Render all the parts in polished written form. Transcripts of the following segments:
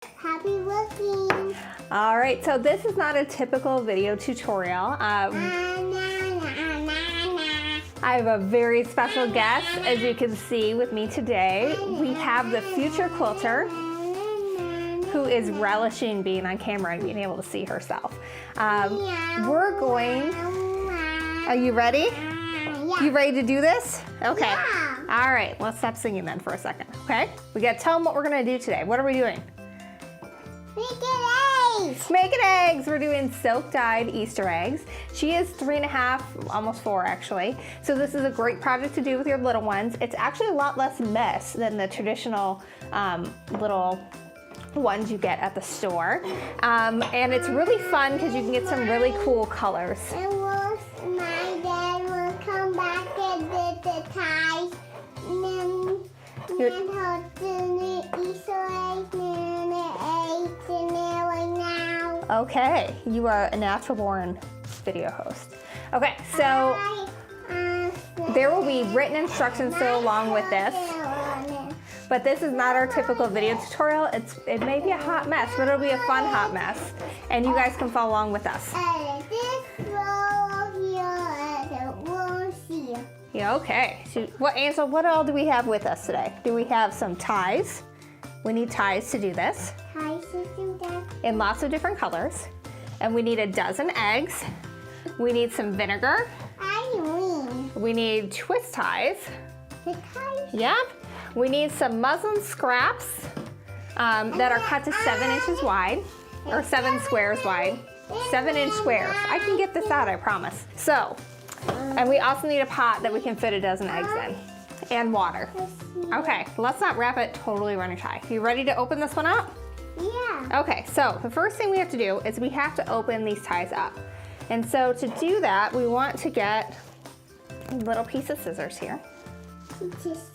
Happy looking. All right, so this is not a typical video tutorial. I have a very special guest, as you can see with me today. We have the Future Quilter, who is relishing being on camera and being able to see herself. We're going, are you ready? Yeah. You ready to do this? Okay. Yeah. All right, let's stop singing then for a second, okay? We gotta tell them what we're gonna do today. What are we doing? Making eggs. Making eggs. We're doing silk dyed Easter eggs. She is 3.5, almost 4 actually. So this is a great project to do with your little ones. It's actually a lot less mess than the traditional little ones you get at the store. And it's really fun because you can get some really cool colors. And my dad will come back and get the ties. And then he'll do the Easter eggs and the eggs and they're like now. Okay, you are a natural born video host. Okay, so there will be written instructions to go along with this. But this is not our typical video tutorial. It may be a hot mess, but it'll be a fun hot mess. And you guys can follow along with us. Yeah, okay. So Ansel, what all do we have with us today? Do we have some ties? We need ties to do this. Ties to do that. In lots of different colors. And we need a dozen eggs. We need some vinegar. We need twist ties. The ties? Yep. We need some muslin scraps that are cut to 7 inches wide, or 7 squares wide. 7-inch squares. I can get this out, I promise. So, and we also need a pot that we can fit a dozen eggs in, and water. Okay, let's not wrap it totally running tie. You ready to open this one up? Yeah. Okay, so the first thing we have to do is we have to open these ties up. And so to do that, we want to get a little piece of scissors here.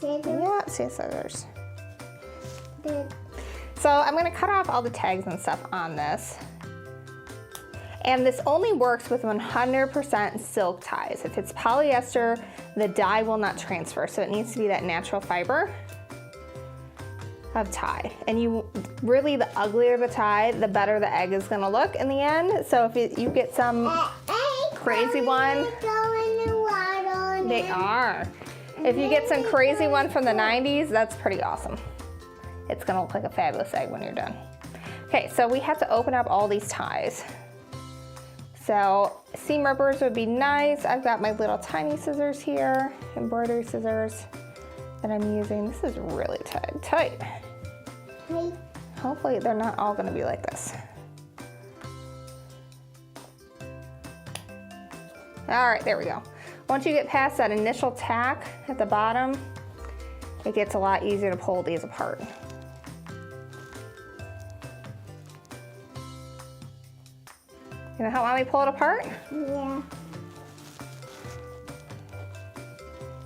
Yeah, scissors. So I'm gonna cut off all the tags and stuff on this. And this only works with 100% silk ties. If it's polyester, the dye will not transfer. So it needs to be that natural fiber of tie. And really the uglier the tie, the better the egg is gonna look in the end. So if you get some crazy one, they are. If you get some crazy one from the 90s, that's pretty awesome. It's gonna look like a fabulous egg when you're done. Okay, so we have to open up all these ties. So seam rippers would be nice. I've got my little tiny scissors here, embroidery scissors that I'm using. This is really tight. Hopefully they're not all gonna be like this. All right, there we go. Once you get past that initial tack at the bottom, it gets a lot easier to pull these apart. You know how Mommy pull it apart? Yeah.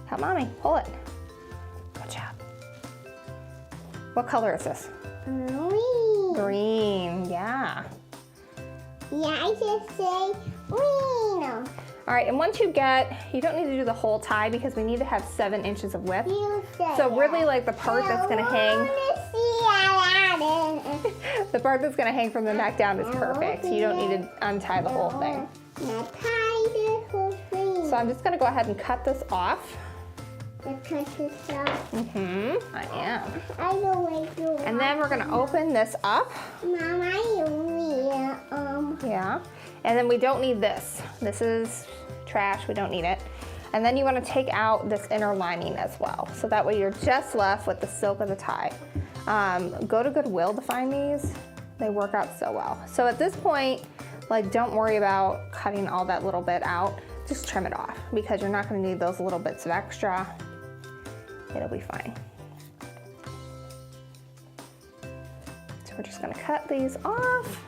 Help Mommy, pull it. Good job. What color is this? Green. Green, yeah. Yeah, I should say green. All right, and once you don't need to do the whole tie because we need to have 7 inches of width. So really like the part that's gonna hang, the part that's gonna hang from the neck down is perfect. You don't need to untie the whole thing. So I'm just gonna go ahead and cut this off. Mm-hmm, I am. And then we're gonna open this up. Yeah, and then we don't need this. This is trash, we don't need it. And then you wanna take out this inner lining as well. So that way you're just left with the silk of the tie. Go to Goodwill to find these. They work out so well. So at this point, like don't worry about cutting all that little bit out. Just trim it off because you're not gonna need those little bits of extra. It'll be fine. So we're just gonna cut these off.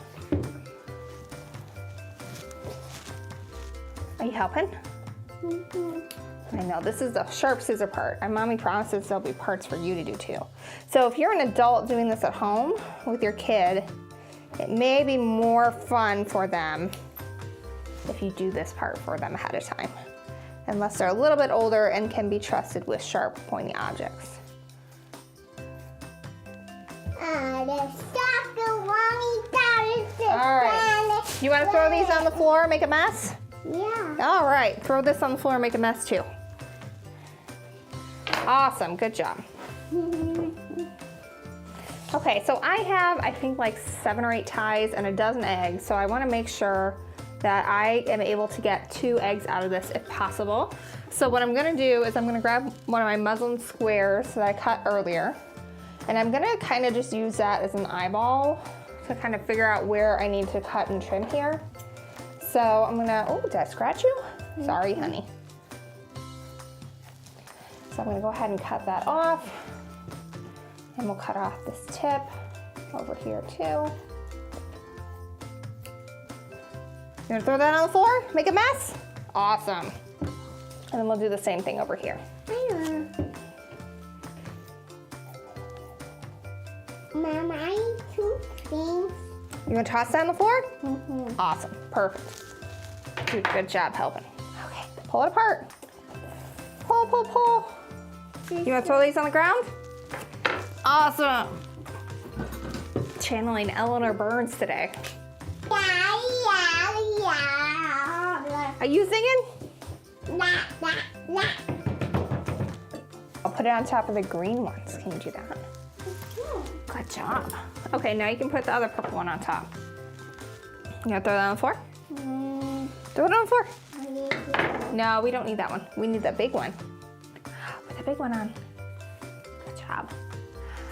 Are you helping? Mm-hmm. I know, this is the sharp scissor part. And Mommy promises there'll be parts for you to do too. So if you're an adult doing this at home with your kid, it may be more fun for them if you do this part for them ahead of time. Unless they're a little bit older and can be trusted with sharp, pointy objects. The You want to throw these on the floor and make a mess? Yeah. All right, throw this on the floor and make a mess too. Awesome, good job. Okay, so I have, I think like 7 or 8 ties and a dozen eggs, so I want to make sure that I am able to get 2 eggs out of this if possible. So what I'm gonna do is I'm gonna grab one of my muslin squares that I cut earlier, and I'm gonna kind of just use that as an eyeball to kind of figure out where I need to cut and trim here. So I'm gonna, oh, did I scratch you? Sorry, honey. So I'm gonna go ahead and cut that off. And we'll cut off this tip over here too. You gonna throw that on the floor? Make a mess? Awesome. And then we'll do the same thing over here. Mom, I need 2 things. You gonna toss that on the floor? Mm-hmm. Awesome, perfect. Good job helping. Okay, pull it apart. Pull, pull, pull. You wanna throw these on the ground? Awesome. Channeling Eleanor Burns today. Are you singing? I'll put it on top of the green ones. Can you do that? Good job. Okay, now you can put the other purple one on top. You gonna throw that on the floor? Throw it on the floor. No, we don't need that one. We need the big one. Put the big one on. Good job.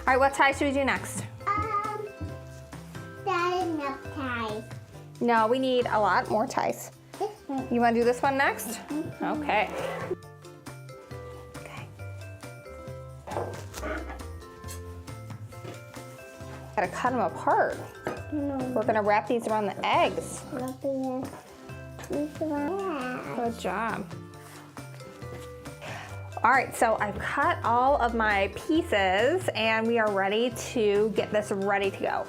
All right, what tie should we do next? That enough ties. No, we need a lot more ties. This one. You want to do this one next? Okay. Okay. Gotta cut them apart. We're gonna wrap these around the eggs. Good job. All right, so I've cut all of my pieces and we are ready to get this ready to go.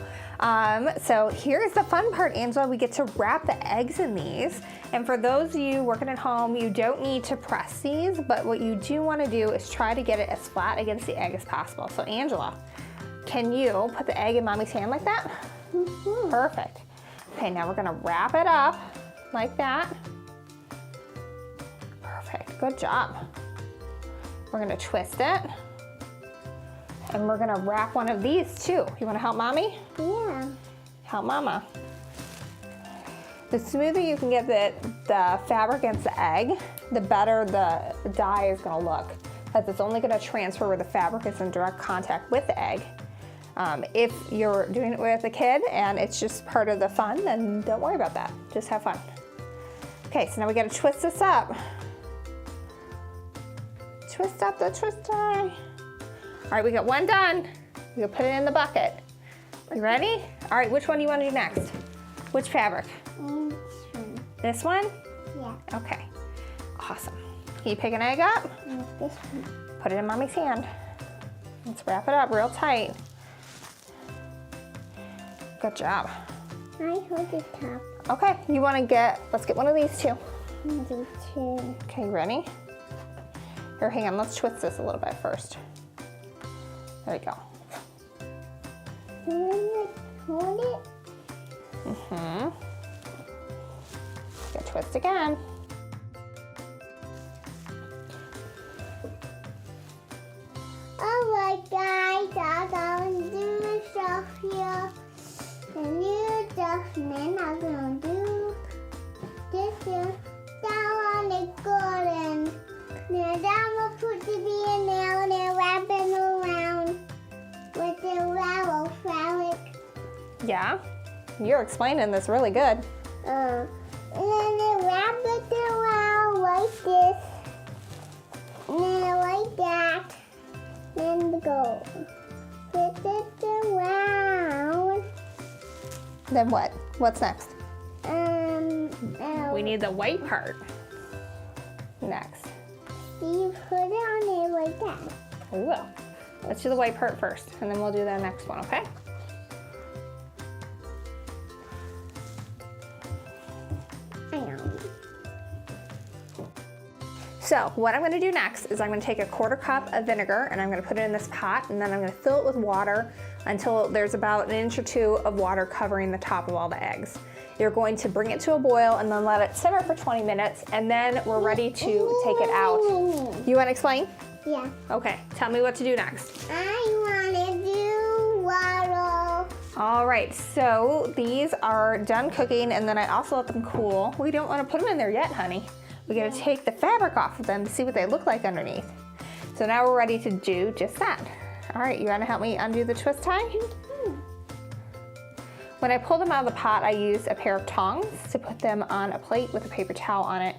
So here's the fun part, Angela. We get to wrap the eggs in these. And for those of you working at home, you don't need to press these, but what you do want to do is try to get it as flat against the egg as possible. So Angela, can you put the egg in Mommy's hand like that? Perfect. Okay, now we're gonna wrap it up like that. Perfect, good job. We're gonna twist it. And we're gonna wrap one of these too. You wanna help Mommy? Yeah. Help Mama. The smoother you can get the fabric against the egg, the better the dye is gonna look. Because it's only gonna transfer where the fabric is in direct contact with the egg. If you're doing it with a kid and it's just part of the fun, then don't worry about that. Just have fun. Okay, so now we gotta twist this up. Twist up the twist tie. All right, we got one done. We'll put it in the bucket. You ready? All right, which one do you want to do next? Which fabric? This one? Yeah. Okay, awesome. Can you pick an egg up? This one. Put it in Mommy's hand. Let's wrap it up real tight. Good job. I hold the top. Okay, you want to let's get one of these too. These two. Okay, ready? Here, hang on, let's twist this a little bit first. There you go. Hold it. Good twist again. Alright guys, I'm gonna do stuff here. And new stuff, and then I'm gonna do this here. Down on the garden. Now I'm gonna put the bee nail and wrap it around with the ravel fabric. Yeah, you're explaining this really good. And then I wrap it around like this. And then like that. Then go. Put it around. Then what? What's next? We We need the white part next. You put it on there like that. We will. Let's do the white part first, and then we'll do the next one, okay? I know. So what I'm gonna do next is I'm gonna take a 1/4 cup of vinegar and I'm gonna put it in this pot, and then I'm gonna fill it with water until there's about 1 inch or 2 of water covering the top of all the eggs. You're going to bring it to a boil and then let it simmer for 20 minutes, and then we're ready to take it out. You want to explain? Yeah. Okay, tell me what to do next. I want to do water. All right, so these are done cooking, and then I also let them cool. We don't want to put them in there yet, honey. We got to take the fabric off of them to see what they look like underneath. So now we're ready to do just that. All right, you want to help me undo the twist tie? When I pull them out of the pot, I use a pair of tongs to put them on a plate with a paper towel on it.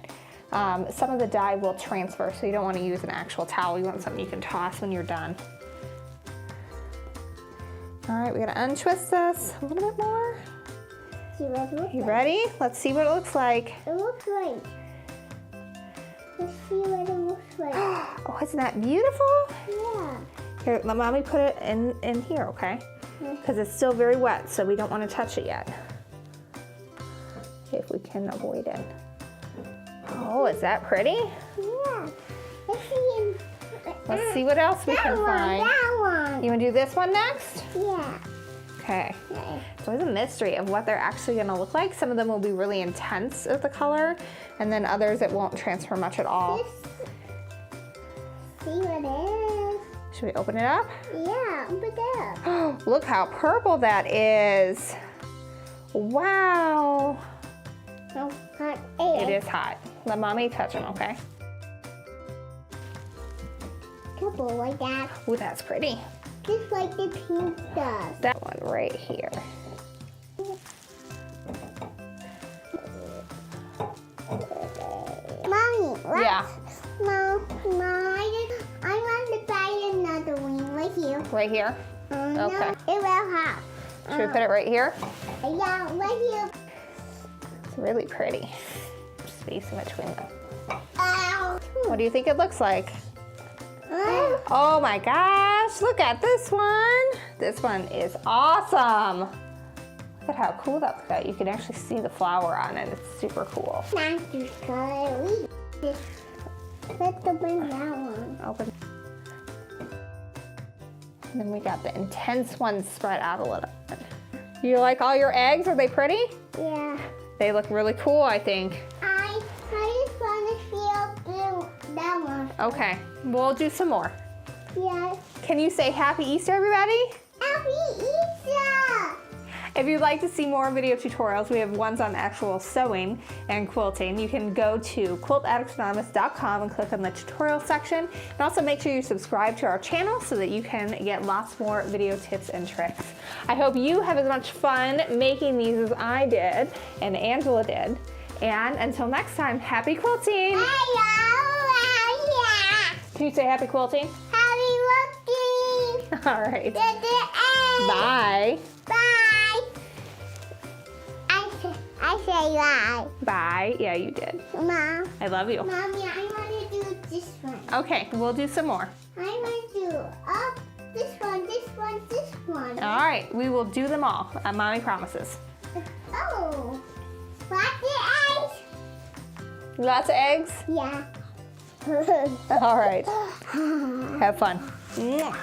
Some of the dye will transfer, so you don't want to use an actual towel. You want something you can toss when you're done. All right, we gotta untwist this a little bit more. See what it looks like. You ready? Let's see what it looks like. It looks like. Let's see what it looks like. Oh, isn't that beautiful? Yeah. Here, let mommy put it in here, okay? Because it's still very wet, so we don't want to touch it yet. If we can avoid it. Oh, is that pretty? Yeah. Let's see what else we can find. That one. You want to do this one next? Yeah. Okay. So there's a mystery of what they're actually going to look like. Some of them will be really intense of the color, and then others it won't transfer much at all. See what it is. Should we open it up? Yeah, open it up. Oh, look how purple that is. Wow. Oh, hot It air. is hot. Let mommy touch them, okay? Couple like that. Ooh, that's pretty. Just like the pink does. That one right here. Mommy, Yeah. No, I want to buy another one right here. Right here? No, Okay. it will have. Should we put it right here? Yeah, right here. It's really pretty. Space in between them. Ow. What do you think it looks like? Oh. Oh my gosh, look at this one. This one is awesome. Look at how cool that looks like. You can actually see the flower on it. It's super cool. Not too scary. Let's open that one. Open. And then we got the intense ones spread out a little bit. You like all your eggs? Are they pretty? Yeah. They look really cool, I think. I just want to feel that one. Okay, we'll do some more. Yes. Can you say Happy Easter, everybody? Happy Easter! If you'd like to see more video tutorials, we have ones on actual sewing and quilting. You can go to quiltaddictsanonymous.com and click on the tutorial section. And also make sure you subscribe to our channel so that you can get lots more video tips and tricks. I hope you have as much fun making these as I did and Angela did. And until next time, happy quilting! Can you say happy quilting? Happy looking! All right. Bye. Bye. Bye. I say bye. Bye. Yeah, you did. Mom. I love you. Mommy, I want to do this one. Okay, we'll do some more. I want to do this one, this one, this one. All right, we will do them all. Mommy promises. Oh, lots of eggs. Lots of eggs? Yeah. All right. Have fun. Mwah.